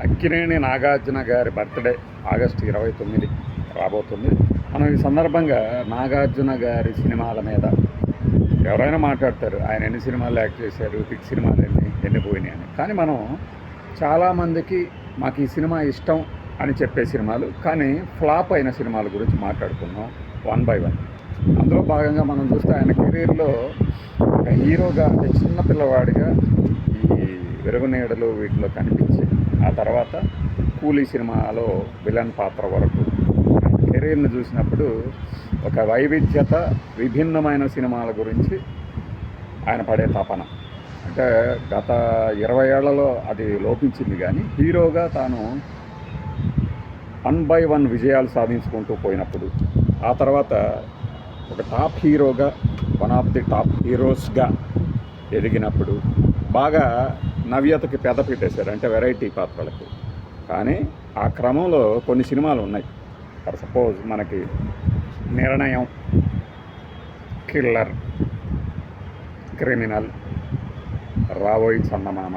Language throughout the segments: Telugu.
అక్కినేని నాగార్జున గారి బర్త్డే ఆగస్టు 29 రాబోతుంది. మనం ఈ సందర్భంగా నాగార్జున గారి సినిమాల మీద ఎవరైనా మాట్లాడతారు, ఆయన ఎన్ని సినిమాలు యాక్ట్ చేశారు, హిట్ సినిమాలు ఎన్ని పోయినాయి అని. కానీ మనం చాలామందికి మాకు ఈ సినిమా ఇష్టం అని చెప్పే సినిమాలు, కానీ ఫ్లాప్ అయిన సినిమాల గురించి మాట్లాడుకున్నాం వన్ బై వన్. అందులో భాగంగా మనం చూస్తే ఆయన కెరీర్లో ఒక హీరోగా, అంటే చిన్న పిల్లవాడిగా ఈ వెరుగునీడలు వీటిలో కనిపించి, ఆ తర్వాత కూలీ సినిమాలో విలన్ పాత్ర వరకు కెరీర్ని చూసినప్పుడు ఒక వైవిధ్యత, విభిన్నమైన సినిమాల గురించి ఆయన పడే తపన, అంటే గత 20 ఏళ్లలో అది లోపించింది. కానీ హీరోగా తాను 1 by 1 విజయాలు సాధించుకుంటూ పోయినప్పుడు, ఆ తర్వాత ఒక టాప్ హీరోగా, వన్ ఆఫ్ ది టాప్ హీరోస్గా ఎదిగినప్పుడు బాగా నవ్యతకి పెద్దపీటేశారు, అంటే వెరైటీ పాత్రలకు. కానీ ఆ క్రమంలో కొన్ని సినిమాలు ఉన్నాయి. ఫర్ సపోజ్ మనకి నిర్ణయం, కిల్లర్, క్రిమినల్, రాబోయి చందమామ,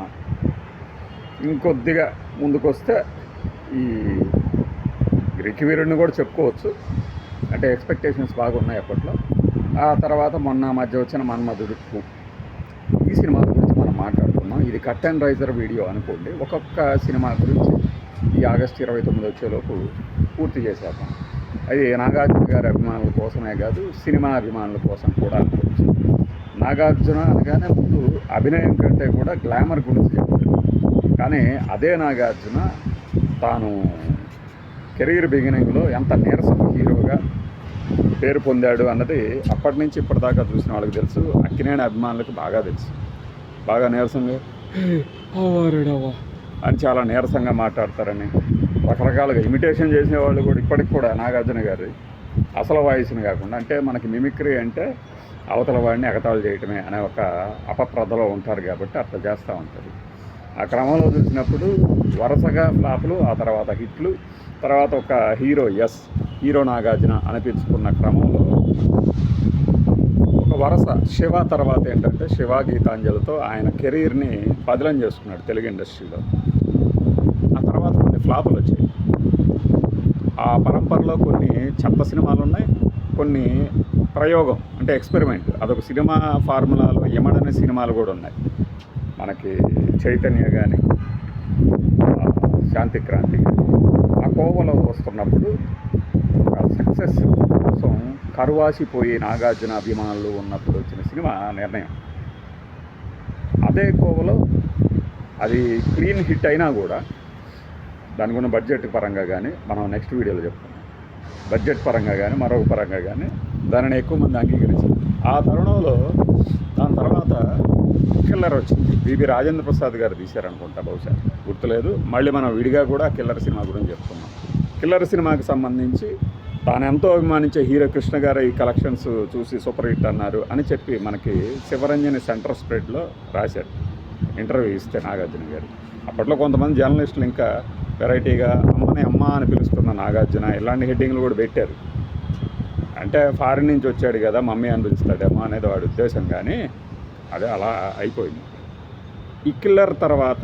ఇంకొద్దిగా ముందుకొస్తే ఈ గ్రీక్ వీరుడిని కూడా చెప్పుకోవచ్చు. అంటే ఎక్స్పెక్టేషన్స్ బాగున్నాయి అప్పట్లో. ఆ తర్వాత మొన్న మధ్య వచ్చిన మన్మధుడు, ఈ సినిమాల గురించి మనం మాట్లాడుకున్నాం. ఇది కట్ అండ్ రైజర్ వీడియో అనుకోండి. ఒక్కొక్క సినిమా గురించి ఈ ఆగస్టు 29 వచ్చేలోపు పూర్తి చేసేద్దాం. అది నాగార్జున గారి అభిమానుల కోసమే కాదు, సినిమా అభిమానుల కోసం కూడా అనుకోవచ్చు. నాగార్జున అనగానే ముందు అభినయం కంటే కూడా గ్లామర్ గురించి చెప్తారు. కానీ అదే నాగార్జున తాను కెరీర్ బిగినింగ్లో ఎంత నీరసం హీరోగా పేరు పొందాడు అన్నది అప్పటి నుంచి ఇప్పటిదాకా చూసిన వాళ్ళకి తెలుసు. అక్కినేని అభిమానులకు బాగా తెలుసు. బాగా నీరసంగా అని చాలా నీరసంగా మాట్లాడతారని, రకరకాలుగా ఇమిటేషన్ చేసేవాళ్ళు కూడా ఇప్పటికి కూడా నాగార్జున గారి అసలు వాయిస్ని కాకుండా, అంటే మనకి మిమిక్రీ అంటే అవతల వాడిని ఎగతాళి చేయటమే అనే ఒక అపప్రదలో ఉంటారు కాబట్టి అట్లా చేస్తూ ఉంటారు. ఆ క్రమంలో చూసినప్పుడు వరుసగా ఫ్లాపులు, ఆ తర్వాత హిట్లు, తర్వాత ఒక హీరో నాగార్జున అనిపించుకున్న క్రమంలో ఒక వరుస శివ తర్వాత ఏంటంటే శివ గీతాంజలితో ఆయన కెరీర్ని బదిలం చేసుకున్నాడు తెలుగు ఇండస్ట్రీలో. ఆ తర్వాత కొన్ని ఫ్లాపులు వచ్చాయి. ఆ పరంపరలో కొన్ని చెత్త సినిమాలు ఉన్నాయి, కొన్ని ప్రయోగం అంటే ఎక్స్పెరిమెంట్, అదొక సినిమా ఫార్ములాలో ఎమడనే సినిమాలు కూడా ఉన్నాయి. మనకి చైతన్య కానీ, శాంతిక్రాంతి, ఆ కోవలో వస్తున్నప్పుడు ఒక సక్సెస్ కోసం కరువాసిపోయి నాగార్జున అభిమానులు ఉన్నప్పుడు వచ్చిన సినిమా నిర్ణయం. అదే కోవలో అది క్లీన్ హిట్ అయినా కూడా దానికి ఉన్న బడ్జెట్ పరంగా కానీ, మనం నెక్స్ట్ వీడియోలో చెప్తాం, బడ్జెట్ పరంగా కానీ మరొక పరంగా కానీ దానిని ఎక్కువ మంది అంగీకరించారు. ఆ తరుణంలో దాని తర్వాత కిల్లర్ వచ్చింది. బిబి రాజేంద్ర ప్రసాద్ గారు తీశారనుకుంటా, బహుశా గుర్తులేదు. మళ్ళీ మనం విడిగా కూడా కిల్లర్ సినిమా గురించి చెప్తున్నాం. కిల్లర్ సినిమాకి సంబంధించి తాను ఎంతో అభిమానించే హీరో కృష్ణ గారు ఈ కలెక్షన్స్ చూసి సూపర్ హిట్ అన్నారు అని చెప్పి మనకి శివరంజని సెంటర్ స్ప్రెడ్లో రాశారు, ఇంటర్వ్యూ ఇస్తే నాగార్జున గారు. అప్పట్లో కొంతమంది జర్నలిస్టులు ఇంకా వెరైటీగా అమ్మని అమ్మ అని పిలుస్తున్న నాగార్జున ఇలాంటి హెడ్డింగ్లు కూడా పెట్టారు. అంటే ఫారిన్ నుంచి వచ్చాడు కదా, మమ్మీ అని పిలుస్తాడేమో అనేది వాడి ఉద్దేశం. కానీ అదే అలా అయిపోయింది. ఈ కిల్లర్ తర్వాత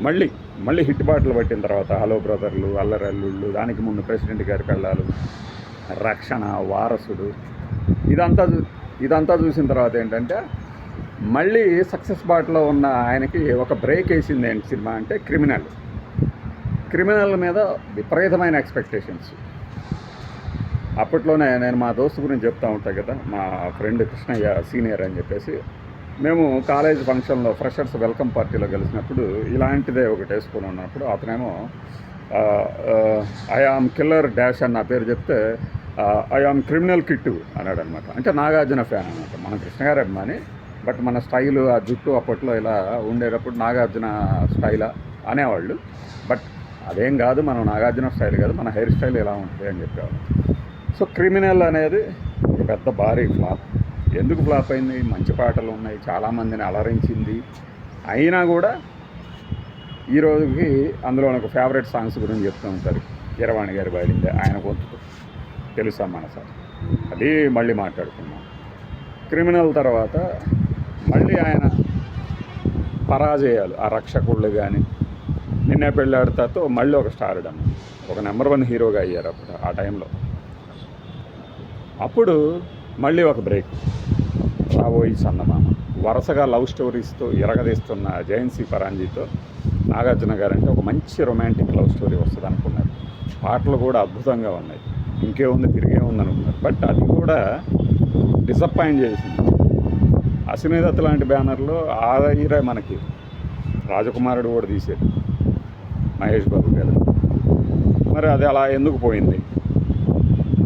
మళ్ళీ హిట్ బాటలు పట్టిన తర్వాత హలో బ్రదర్లు, అల్లరి అల్లుళ్ళు, దానికి ముందు ప్రెసిడెంట్ గారి పెళ్ళాలు, రక్షణ, వారసుడు, ఇదంతా చూసిన తర్వాత ఏంటంటే మళ్ళీ సక్సెస్ బాటలో ఉన్న ఆయనకి ఒక బ్రేక్ వేసింది ఏంటి సినిమా అంటే క్రిమినల్ మీద విపరీతమైన ఎక్స్పెక్టేషన్స్. అప్పట్లోనే నేను మా దోస్తు గురించి చెప్తూ ఉంటాను కదా, మా ఫ్రెండ్ కృష్ణయ్య సీనియర్ అని చెప్పేసి, మేము కాలేజ్ ఫంక్షన్లో ఫ్రెషర్స్ వెల్కమ్ పార్టీలో కలిసినప్పుడు ఇలాంటిదే ఒకటి వేసుకొని ఉన్నప్పుడు అతనేమో ఐ ఆమ్ కిల్లర్ డాష్ అని నా పేరు చెప్తే ఐ ఆమ్ క్రిమినల్ కిట్టు అన్నాడు అనమాట. అంటే నాగార్జున ఫ్యాన్ అనమాట. మన కృష్ణగారి అభిమాని, బట్ మన స్టైలు, ఆ జుట్టు అప్పట్లో ఇలా ఉండేటప్పుడు నాగార్జున స్టైలా అనేవాళ్ళు. బట్ అదేం కాదు, మనం నాగార్జున స్టైల్ కాదు, మన హెయిర్ స్టైల్ ఎలా ఉంటుంది అని చెప్పేవాళ్ళు. సో క్రిమినల్ అనేది ఒక పెద్ద భారీ ఫ్లాప్. ఎందుకు ఫ్లాప్ అయింది? మంచి పాటలు ఉన్నాయి, చాలామందిని అలరించింది. అయినా కూడా ఈ రోజుకి అందులో ఒక ఫేవరెట్ సాంగ్స్ గురించి చెప్తూ ఉంటారు. కీరవాణి గారి పాడిందే ఆయన గొంతుకు తెలుసా మనస, అది మళ్ళీ మాట్లాడుకున్నాం. క్రిమినల్ తర్వాత మళ్ళీ ఆయన పరాజయాలు, ఆ రక్షకుళ్ళు కానీ, నిన్నే పెళ్ళాడతాతో మళ్ళీ ఒక స్టార్డమ్, ఒక నెంబర్ 1 హీరోగా అయ్యారు అప్పుడు ఆ టైంలో. అప్పుడు మళ్ళీ ఒక బ్రేక్, రాబోయి చందమామ. వరుసగా లవ్ స్టోరీస్తో ఇరగదీస్తున్న జయంతి పరాంజీతో నాగార్జున గారు అంటే ఒక మంచి రొమాంటిక్ లవ్ స్టోరీ వస్తుంది అనుకున్నారు. పాటలు కూడా అద్భుతంగా ఉన్నాయి, ఇంకేముంది తిరిగే ఉంది అనుకున్నారు. బట్ అది కూడా డిసప్పాయింట్ చేసింది. అశ్వినీదత్ లాంటి బ్యానర్లో ఆ హీరో మనకి రాజకుమారుడు కూడా తీసేది మహేష్ బాబు గారు. మరి అది అలా ఎందుకు పోయింది?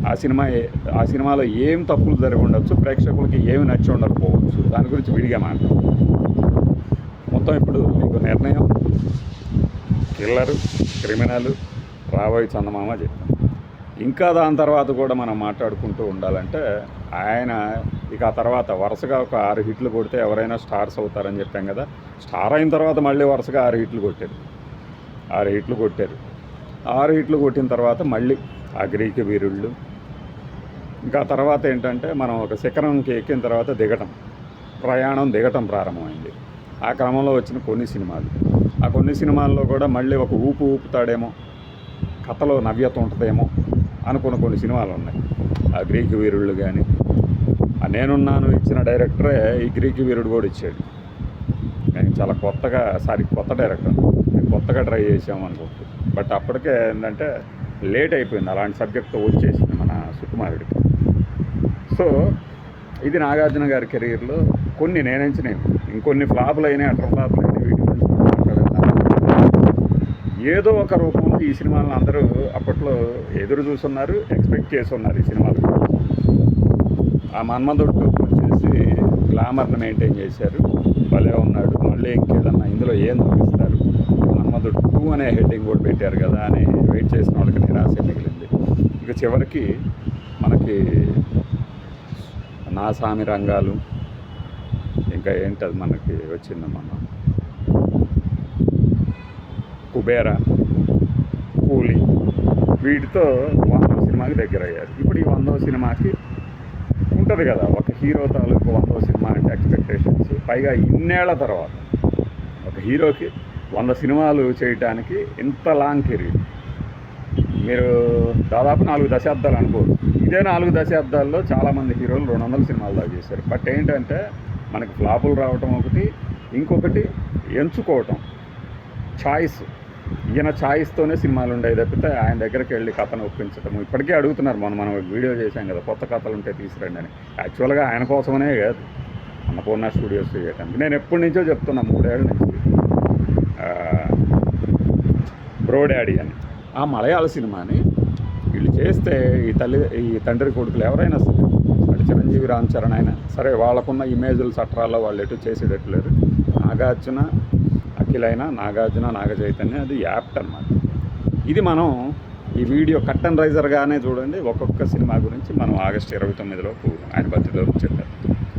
ఆ సినిమాలో ఏం తప్పులు జరిగి ఉండొచ్చు, ప్రేక్షకులకి ఏమి నచ్చి ఉండకపోవచ్చు, దాని గురించి విడిగా మాట్లాడు. మొత్తం ఇప్పుడు మీకు నిర్ణయం కిల్లరు, క్రిమినల్, రాబోయే చందమామ చెప్పాను. ఇంకా దాని తర్వాత కూడా మనం మాట్లాడుకుంటూ ఉండాలంటే ఆయన ఇక ఆ తర్వాత వరుసగా ఒక 6 హిట్లు కొడితే ఎవరైనా స్టార్స్ అవుతారని చెప్పాం కదా. స్టార్ అయిన తర్వాత మళ్ళీ వరుసగా 6 హిట్లు కొట్టారు. 6 హిట్లు కొట్టారు. 6 హిట్లు కొట్టిన తర్వాత మళ్ళీ ఆ గ్రీకు వీరుళ్ళు. ఇంకా తర్వాత ఏంటంటే మనం ఒక శిఖరంకి ఎక్కిన తర్వాత ప్రయాణం దిగటం ప్రారంభమైంది. ఆ క్రమంలో వచ్చిన కొన్ని సినిమాల్లో కూడా మళ్ళీ ఒక ఊపుతాడేమో, కథలో నవ్యత ఉంటుందేమో అనుకున్న కొన్ని సినిమాలు ఉన్నాయి. ఆ గ్రీకు వీరుళ్ళు కానీ, ఆ నేనున్నాను ఇచ్చిన డైరెక్టరే ఈ గ్రీకు వీరుడు కూడా ఇచ్చాడు. నేను చాలా కొత్త డైరెక్టర్, నేను కొత్తగా ట్రై చేసాము అనుకుంటుంది. బట్ అప్పటికే ఏంటంటే లేట్ అయిపోయింది, అలాంటి సబ్జెక్ట్తో వచ్చేసింది మన సుకుమారుడికి. సో ఇది నాగార్జున గారి కెరీర్లో కొన్ని నేనెంచినవి, ఇంకొన్ని ఫ్లాపులు అయినాయి, అటర్ ఫ్లాపులు అయినాయి. వీటి గురించి ఏదో ఒక రూపంలో ఈ సినిమాలను అందరూ అప్పట్లో ఎదురు చూస్తున్నారు, ఎక్స్పెక్ట్ చేసి ఉన్నారు. ఈ సినిమాలు ఆ మన్మధుడు వచ్చేసి గ్లామర్ని మెయింటైన్ చేశారు, భలే ఉన్నాడు. మళ్ళీ ఇంకేదన్నా ఇందులో ఏం చూపిస్తారు, మన్మధుడు 2 అనే హెడ్డింగ్ కూడా పెట్టారు కదా అని వెయిట్ చేసిన వాళ్ళకి నిరాశ మిగిలింది. ఇక చివరికి మనకి నా సామి రంగాలు, ఇంకా ఏంటది మనకి వచ్చిందమ్మా కుబేర, కూలి, వీటితో 100వ సినిమాకి దగ్గర అయ్యారు. ఇప్పుడు ఈ 100వ సినిమాకి ఉంటుంది కదా ఒక హీరో తాలూకు 100వ సినిమా అంటే ఎక్స్పెక్టేషన్స్. పైగా ఇన్నేళ్ల తర్వాత ఒక హీరోకి 100 సినిమాలు చేయడానికి ఇంత లాంగ్ కెరీర్, మీరు దాదాపు 4 దశాబ్దాలు అనుకోరు. ఇదే 4 దశాబ్దాల్లో చాలామంది హీరోలు 200 సినిమాలు దాకా చేశారు. బట్ ఏంటంటే మనకి ఫ్లాపులు రావటం ఒకటి, ఇంకొకటి ఎంచుకోవటం, ఛాయిస్. ఈయన ఛాయిస్తోనే సినిమాలు ఉండేవి తప్పితే ఆయన దగ్గరికి వెళ్ళి కథను ఒప్పించటము. ఇప్పటికే అడుగుతున్నారు, మనం వీడియో చేశాం కదా, కొత్త కథలు ఉంటే తీసుకురండి అని. యాక్చువల్గా ఆయన కోసమనే కాదు, అన్నపూర్ణ స్టూడియోస్ చేయటానికి. నేను ఎప్పటి నుంచో చెప్తున్నా, 3 ఏళ్ళ నుంచి, బ్రో డాడీ అని ఆ మలయాళ సినిమాని వీళ్ళు చేస్తే ఈ తండ్రి కొడుకులు ఎవరైనా సరే, అటు చిరంజీవి, రామ్ చరణ్ అయినా సరే, వాళ్ళకున్న ఇమేజ్లు చట్రాల్లో వాళ్ళు ఎటు చేసేటట్లేరు. నాగార్జున అఖిలైనా, నాగార్జున, నాగ చైతన్య, అది యాప్ట్ అన్నమాట. ఇది మనం ఈ వీడియో కట్టన్ రైజర్గానే చూడండి. ఒక్కొక్క సినిమా గురించి మనం ఆగస్టు 29 ఆయన బర్త్డేలో చెప్పారు.